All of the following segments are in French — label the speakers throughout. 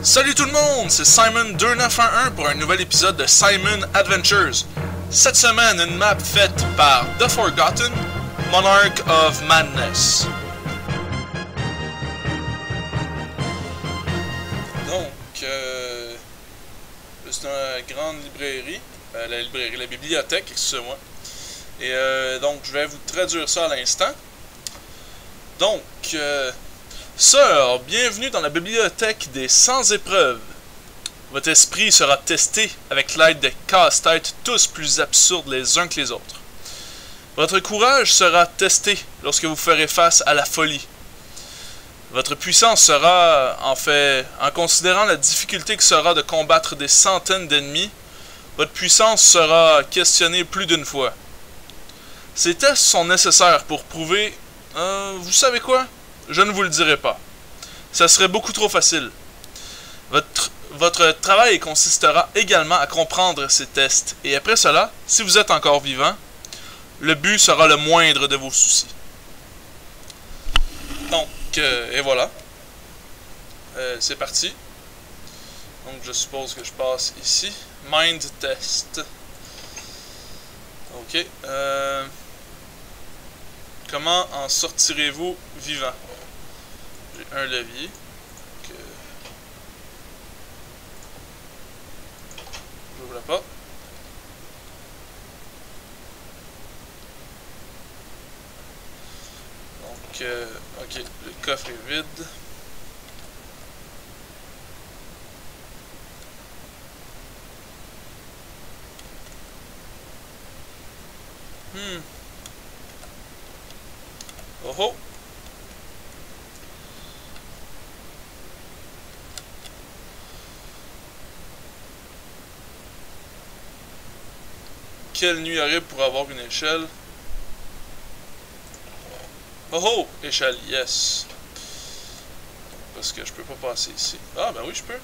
Speaker 1: Salut tout le monde, c'est Simon2911 pour un nouvel épisode de Simon Adventures. Cette semaine, une map faite par The Forgotten, Monarch of Madness. Donc, c'est une grande librairie, la bibliothèque, excusez-moi. Et donc, je vais vous traduire ça à l'instant. Donc, Sœur, bienvenue dans la bibliothèque des 100 épreuves. Votre esprit sera testé avec l'aide de casse-têtes tous plus absurdes les uns que les autres. Votre courage sera testé lorsque vous ferez face à la folie. Votre puissance sera, en considérant la difficulté que sera de combattre des centaines d'ennemis, votre puissance sera questionnée plus d'une fois. Ces tests sont nécessaires pour prouver... vous savez quoi? Je ne vous le dirai pas. Ça serait beaucoup trop facile. Votre travail consistera également à comprendre ces tests. Et après cela, si vous êtes encore vivant, le but sera le moindre de vos soucis. Donc, et voilà. C'est parti. Donc, je suppose que je passe ici. Mind test. Ok. Comment en sortirez-vous vivant? J'ai un levier. J'ouvre la porte. Donc, ok, le coffre est vide. Oh oh! Quelle nuit horrible pour avoir une échelle? Oh oh! Échelle, yes! Parce que je peux pas passer ici. Ah, ben oui, je peux.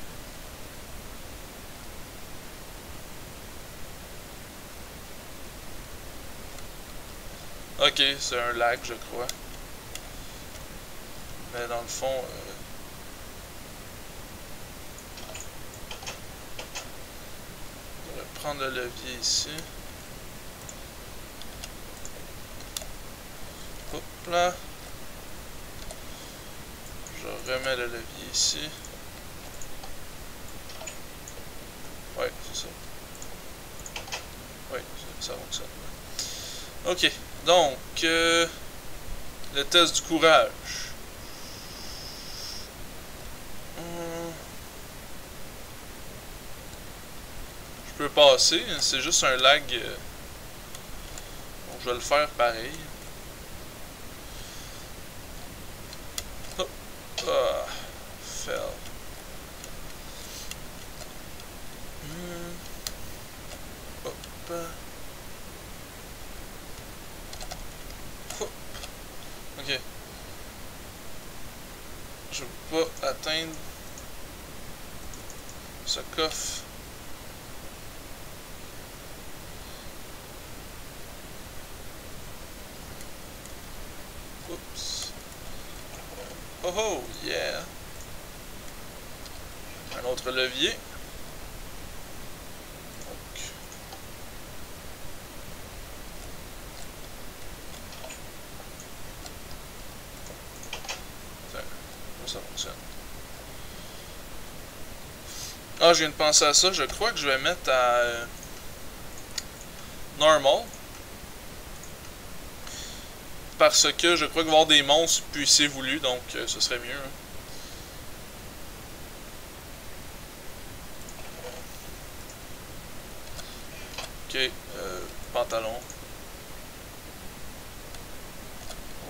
Speaker 1: Ok, c'est un lac, je crois. Mais dans le fond... on va prendre le levier ici. Hop là. Je remets le levier ici. Ouais, c'est ça. Ouais, ça fonctionne. Ok, donc... le test du courage. Je peux passer, c'est juste un lag. Donc je vais le faire pareil. Hop. Ah, fell. Hop. Hop. Ok. Je ne peux pas atteindre ce coffre. Oups. Oh oh, yeah. Un autre levier. Donc. Ça fonctionne. Ah, je viens de penser à ça. Je crois que je vais mettre à normal. Parce que je crois qu'il va y avoir des monstres, puis c'est voulu, donc ce serait mieux. Hein. Ok, pantalon.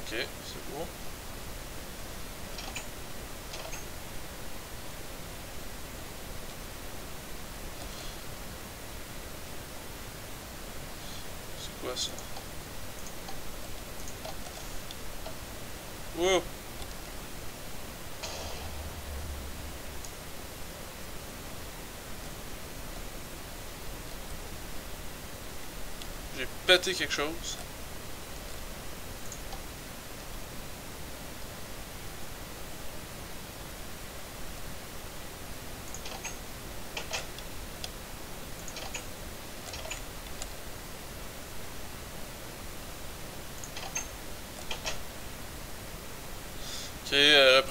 Speaker 1: Ok, c'est beau. C'est quoi ça? Wow. J'ai pété quelque chose.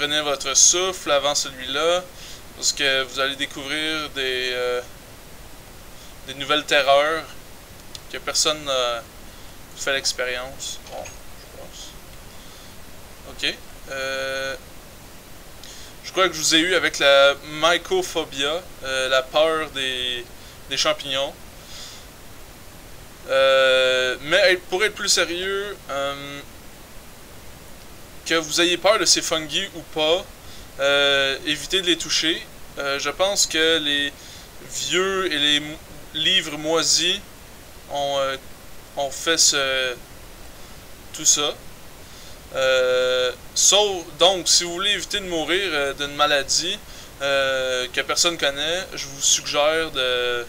Speaker 1: prenez votre souffle avant celui-là, parce que vous allez découvrir des nouvelles terreurs que personne n'a fait l'expérience. Bon, je pense. Ok. Je crois que je vous ai eu avec la mycophobia, la peur des champignons. Mais pour être plus sérieux, que vous ayez peur de ces fungi ou pas, évitez de les toucher. Je pense que les vieux et les livres moisis ont fait tout ça. Donc, si vous voulez éviter de mourir d'une maladie que personne connaît, je vous suggère de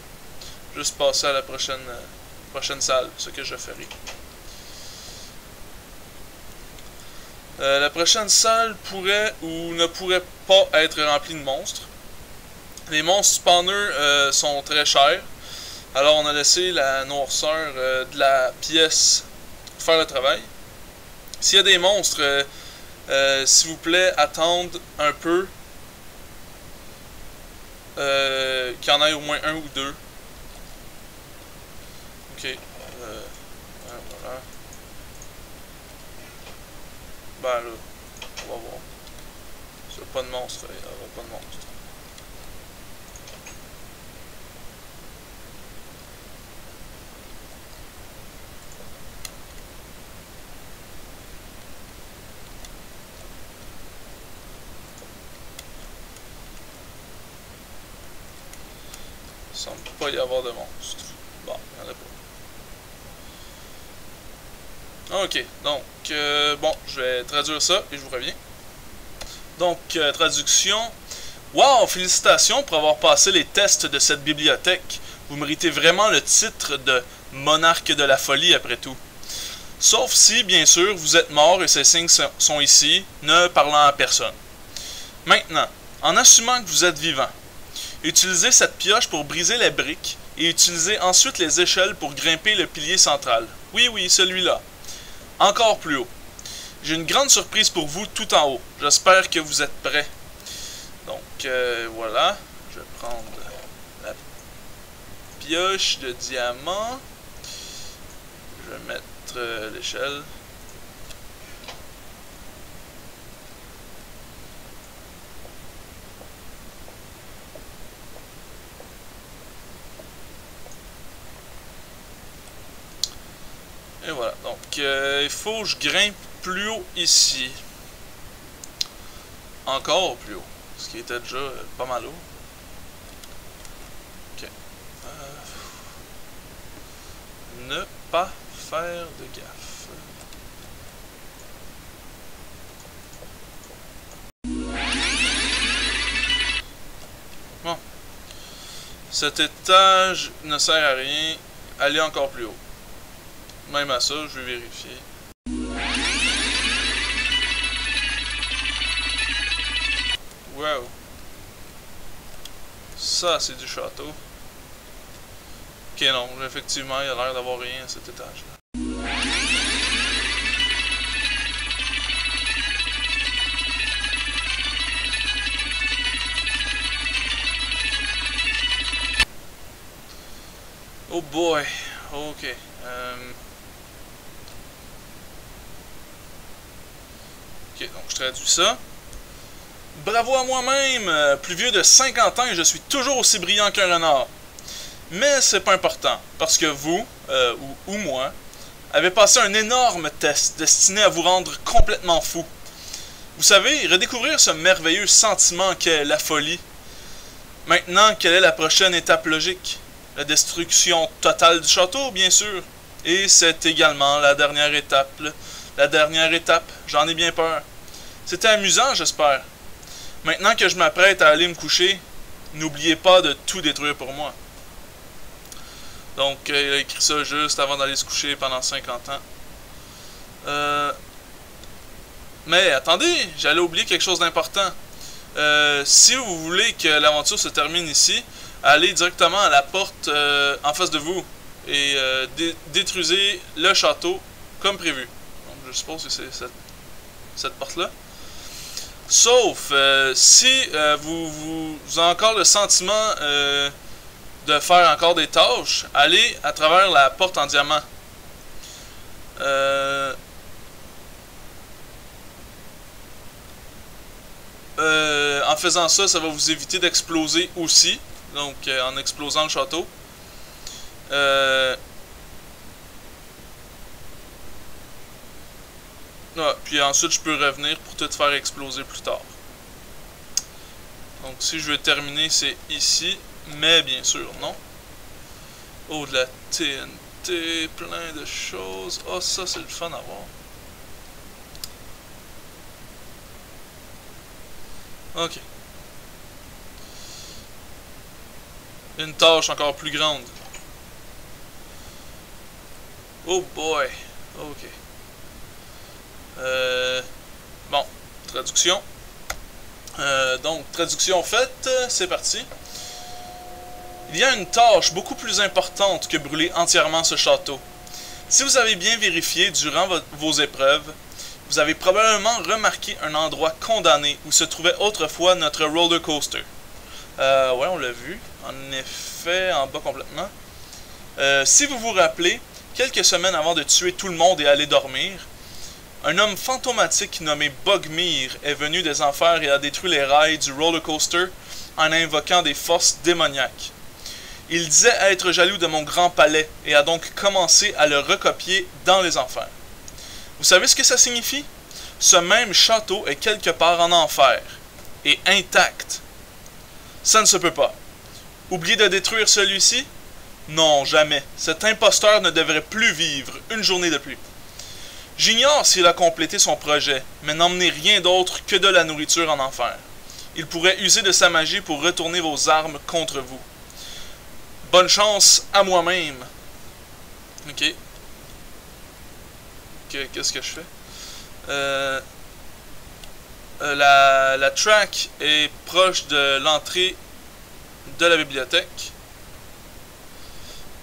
Speaker 1: juste passer à la prochaine salle, ce que je ferai. La prochaine salle pourrait ou ne pourrait pas être remplie de monstres. Les monstres spawners sont très chers, alors on a laissé la noirceur de la pièce faire le travail. S'il y a des monstres, s'il vous plaît, attendre un peu qu'il y en ait au moins un ou deux. Ok. Voilà. Ben là, on va voir. S'il n'y a pas de monstre, il n'y aura pas de monstre. Il semble pas y avoir de monstre. Bon, il n'y en a pas. Ok, donc, bon, je vais traduire ça et je vous reviens. Donc, traduction. Wow, félicitations pour avoir passé les tests de cette bibliothèque. Vous méritez vraiment le titre de monarque de la folie après tout. Sauf si, bien sûr, vous êtes mort et ces signes sont ici, ne parlant à personne. Maintenant, en assumant que vous êtes vivant, utilisez cette pioche pour briser les briques et utilisez ensuite les échelles pour grimper le pilier central. Oui, oui, celui-là. Encore plus haut. J'ai une grande surprise pour vous tout en haut. J'espère que vous êtes prêts. Donc, voilà. Je vais prendre la pioche de diamant. Je vais mettre l'échelle. Et voilà, donc il faut que je grimpe plus haut ici. Encore plus haut, ce qui était déjà pas mal haut. Ok. Ne pas faire de gaffe. Bon. Cet étage ne sert à rien. Allez encore plus haut. Même à ça, je vais vérifier. Wow. Ça, c'est du château. Ok, non, effectivement, il a l'air d'avoir rien à cet étage-là. Oh boy. Ok. Ok, donc je traduis ça. Bravo à moi-même! Plus vieux de 50 ans et je suis toujours aussi brillant qu'un renard. Mais c'est pas important, parce que vous, ou moi, avez passé un énorme test destiné à vous rendre complètement fou. Vous savez, redécouvrir ce merveilleux sentiment qu'est la folie. Maintenant, quelle est la prochaine étape logique? La destruction totale du château, bien sûr. Et c'est également la dernière étape. La dernière étape, j'en ai bien peur. C'était amusant, j'espère. Maintenant que je m'apprête à aller me coucher, n'oubliez pas de tout détruire pour moi. Donc, il a écrit ça juste avant d'aller se coucher pendant 50 ans. Mais attendez, j'allais oublier quelque chose d'important. Si vous voulez que l'aventure se termine ici, allez directement à la porte en face de vous et détruisez le château comme prévu. Donc, je suppose que c'est cette porte-là. Sauf si vous avez encore le sentiment de faire encore des tâches, allez à travers la porte en diamant. En faisant ça, ça va vous éviter d'exploser aussi. Donc, en explosant le château. Puis ensuite, je peux revenir pour tout faire exploser plus tard. Donc, si je veux terminer, c'est ici. Mais bien sûr, non. Oh, de la TNT, plein de choses. Oh, ça, c'est le fun à voir. Ok. Une tâche encore plus grande. Oh boy. Ok. Bon. Traduction. Donc, traduction faite. C'est parti. Il y a une tâche beaucoup plus importante que brûler entièrement ce château. Si vous avez bien vérifié durant vos épreuves, vous avez probablement remarqué un endroit condamné où se trouvait autrefois notre roller coaster. Ouais, on l'a vu. En effet, en bas complètement. Si vous vous rappelez, quelques semaines avant de tuer tout le monde et aller dormir, un homme fantomatique nommé Bogmir est venu des enfers et a détruit les rails du roller coaster en invoquant des forces démoniaques. Il disait être jaloux de mon grand palais et a donc commencé à le recopier dans les enfers. Vous savez ce que ça signifie? Ce même château est quelque part en enfer, et intact. Ça ne se peut pas. Oublier de détruire celui-ci? Non, jamais. Cet imposteur ne devrait plus vivre une journée de plus. J'ignore s'il a complété son projet, mais n'emmenez rien d'autre que de la nourriture en enfer. Il pourrait user de sa magie pour retourner vos armes contre vous. Bonne chance à moi-même. Ok. Qu'est-ce que je fais? La track est proche de l'entrée de la bibliothèque.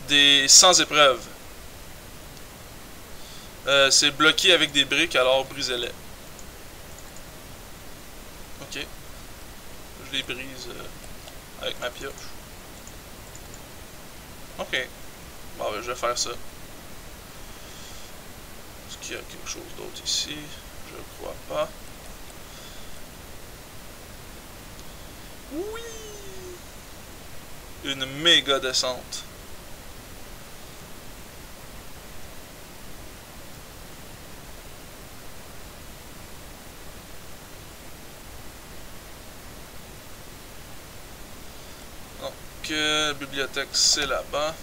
Speaker 1: Des sans épreuves. C'est bloqué avec des briques, alors brisez-les. Ok. Je les brise avec ma pioche. Ok. Bon, ben, je vais faire ça. Est-ce qu'il y a quelque chose d'autre ici? Je crois pas. Oui! Une méga descente. Donc, bibliothèque, c'est là-bas.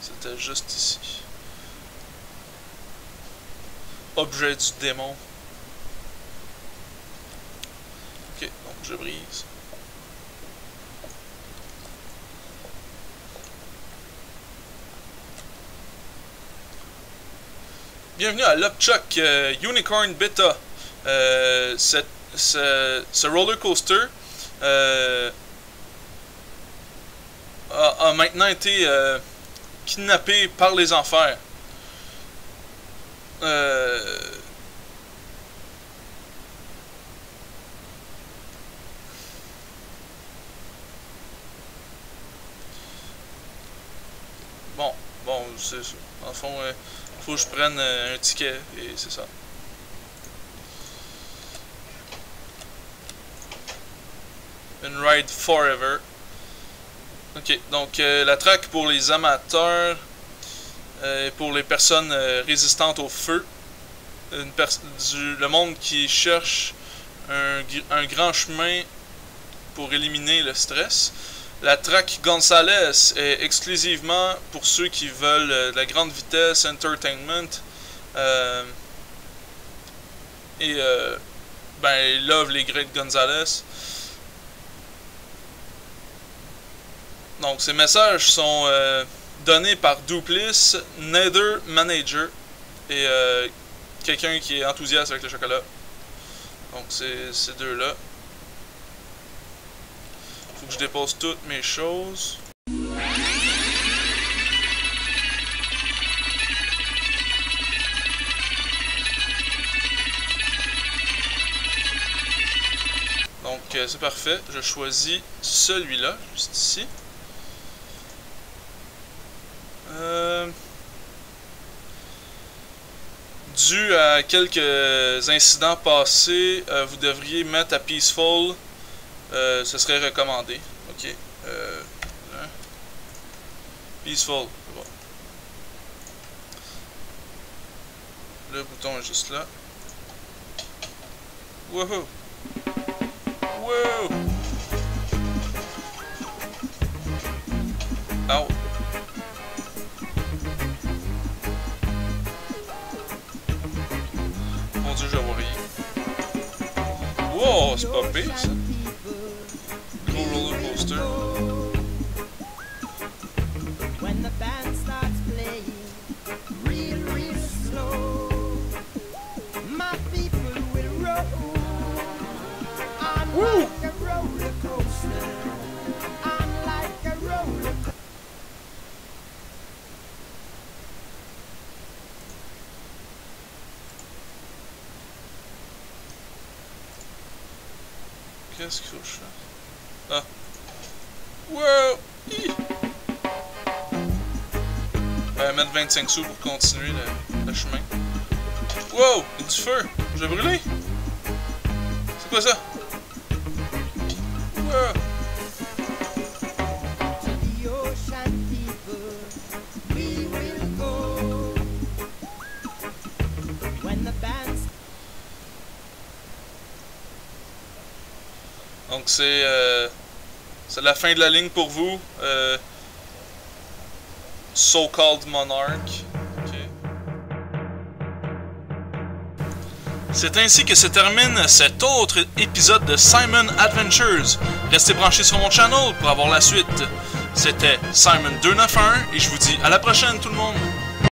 Speaker 1: C'était juste ici. Objet du démon. Ok, donc je brise. Bienvenue à LoveChuck Unicorn Beta. Ce roller coaster a maintenant été kidnappé par les enfers. Bon, c'est ça. En fond, faut que je prenne un ticket et c'est ça. Une ride forever. Ok, donc la track pour les amateurs et pour les personnes résistantes au feu. Le monde qui cherche un grand chemin pour éliminer le stress. La track Gonzales est exclusivement pour ceux qui veulent de la grande vitesse, entertainment. Ben, love les Great Gonzales. Donc, ces messages sont donnés par Duplice, Nether Manager et quelqu'un qui est enthousiaste avec le chocolat. Donc, c'est ces deux-là. Faut que je dépose toutes mes choses. c'est parfait. Je choisis celui-là, juste ici. Dû à quelques incidents passés, vous devriez mettre à Peaceful. Ce serait recommandé. Ok. Peaceful. Bon. Le bouton est juste là. Wouhou! Wow! Ow! Mon Dieu, je vois rien. Wow, c'est pas pire ça. Gros roller coaster. Woo! Qu'est-ce qu'il faut que je fasse? Ah! Wow! Mettre 25 sous pour continuer le chemin. Wow! Il y a du feu! Je vais brûler! C'est quoi ça? Wow! Donc c'est la fin de la ligne pour vous. So-called Monarch. Okay. C'est ainsi que se termine cet autre épisode de Simon Adventures. Restez branchés sur mon channel pour avoir la suite. C'était Simon291 et je vous dis à la prochaine tout le monde.